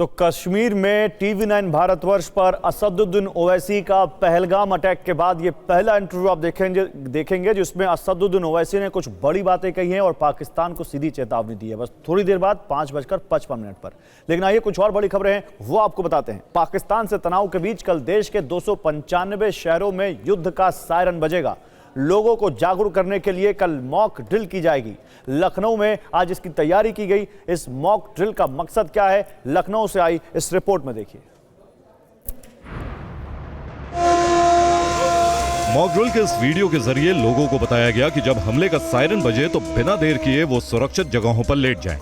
तो कश्मीर में टीवी9 भारतवर्ष पर असदुद्दीन ओवैसी का पहलगाम अटैक के बाद ये पहला इंटरव्यू आप देखेंगे जिसमें असदुद्दीन ओवैसी ने कुछ बड़ी बातें कही हैं और पाकिस्तान को सीधी चेतावनी दी है। बस थोड़ी देर बाद 5:55 पर। लेकिन आइए कुछ और बड़ी खबरें हैं वो आपको बताते हैं। पाकिस्तान से तनाव के बीच कल देश के 295 शहरों में युद्ध का सायरन बजेगा। लोगों को जागरूक करने के लिए कल मॉक ड्रिल की जाएगी। लखनऊ में आज इसकी तैयारी की गई। इस मॉक ड्रिल का मकसद क्या है, लखनऊ से आई इस रिपोर्ट में देखिए। मॉक ड्रिल के इस वीडियो के जरिए लोगों को बताया गया कि जब हमले का सायरन बजे तो बिना देर किए वो सुरक्षित जगहों पर लेट जाएं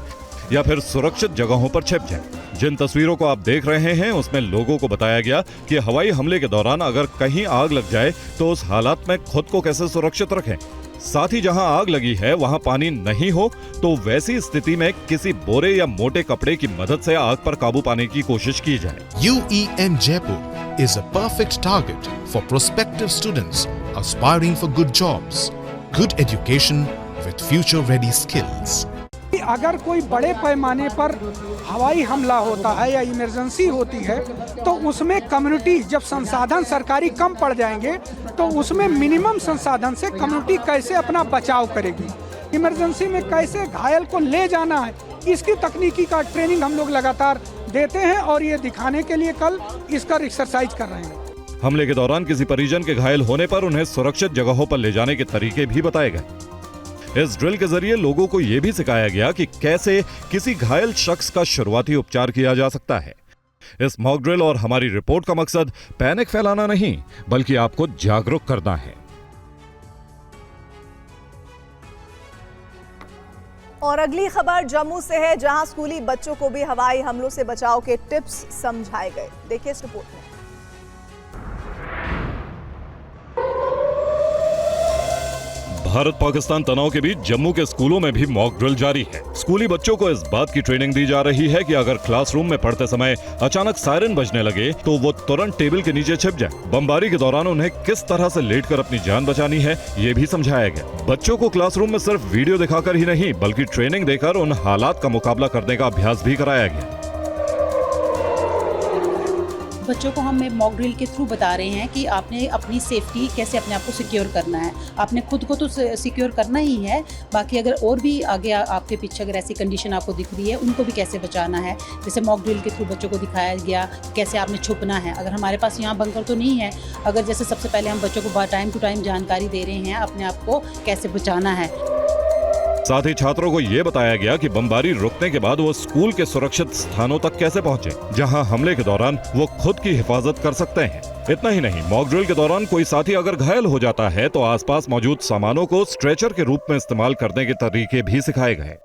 या फिर सुरक्षित जगहों पर छिप जाएं। जिन तस्वीरों को आप देख रहे हैं उसमें लोगों को बताया गया कि हवाई हमले के दौरान अगर कहीं आग लग जाए तो उस हालात में खुद को कैसे सुरक्षित रखें। साथ ही जहां आग लगी है वहां पानी नहीं हो तो वैसी स्थिति में किसी बोरे या मोटे कपड़े की मदद से आग पर काबू पाने की कोशिश की जाए। UEM Jaipur is a perfect target for prospective students aspiring for good jobs, good education with future-ready skills. अगर कोई बड़े पैमाने पर हवाई हमला होता है या इमरजेंसी होती है तो उसमें कम्युनिटी, जब संसाधन सरकारी कम पड़ जाएंगे तो उसमें मिनिमम संसाधन से कम्युनिटी कैसे अपना बचाव करेगी, इमरजेंसी में कैसे घायल को ले जाना है, इसकी तकनीकी का ट्रेनिंग हम लोग लगातार देते हैं और ये दिखाने के लिए कल इसका एक्सरसाइज कर रहे हैं। हमले के दौरान किसी परिजन के घायल होने पर उन्हें सुरक्षित जगहों पर ले जाने के तरीके भी बताए गए। इस ड्रिल के जरिए लोगों को यह भी सिखाया गया कि कैसे किसी घायल शख्स का शुरुआती उपचार किया जा सकता है। इस मॉक ड्रिल और हमारी रिपोर्ट का मकसद पैनिक फैलाना नहीं बल्कि आपको जागरूक करना है। और अगली खबर जम्मू से है, जहां स्कूली बच्चों को भी हवाई हमलों से बचाव के टिप्स समझाए गए। देखिए इस रिपोर्ट में। भारत पाकिस्तान तनाव के बीच जम्मू के स्कूलों में भी मॉक ड्रिल जारी है। स्कूली बच्चों को इस बात की ट्रेनिंग दी जा रही है कि अगर क्लासरूम में पढ़ते समय अचानक सायरन बजने लगे तो वो तुरंत टेबल के नीचे छिप जाए। बमबारी के दौरान उन्हें किस तरह से लेटकर अपनी जान बचानी है ये भी समझाया गया। बच्चों को क्लासरूम में सिर्फ वीडियो दिखाकर ही नहीं बल्कि ट्रेनिंग देकर उन हालात का मुकाबला करने का अभ्यास भी कराया गया। बच्चों को हम मॉक ड्रिल के थ्रू बता रहे हैं कि आपने अपनी सेफ्टी कैसे अपने आप को सिक्योर करना है। आपने खुद को तो सिक्योर करना ही है, बाकी अगर और भी आगे आपके पीछे अगर ऐसी कंडीशन आपको दिख रही है उनको भी कैसे बचाना है। जैसे मॉक ड्रिल के थ्रू बच्चों को दिखाया गया कैसे आपने छुपना है। अगर हमारे पास यहाँ बंकर तो नहीं है, अगर जैसे सबसे पहले हम बच्चों को टाइम टू टाइम जानकारी दे रहे हैं अपने आप को कैसे बचाना है। साथ ही छात्रों को यह बताया गया कि बमबारी रुकने के बाद वो स्कूल के सुरक्षित स्थानों तक कैसे पहुंचे जहां हमले के दौरान वो खुद की हिफाजत कर सकते हैं। इतना ही नहीं, मॉक ड्रिल के दौरान कोई साथी अगर घायल हो जाता है तो आसपास मौजूद सामानों को स्ट्रेचर के रूप में इस्तेमाल करने के तरीके भी सिखाए गए।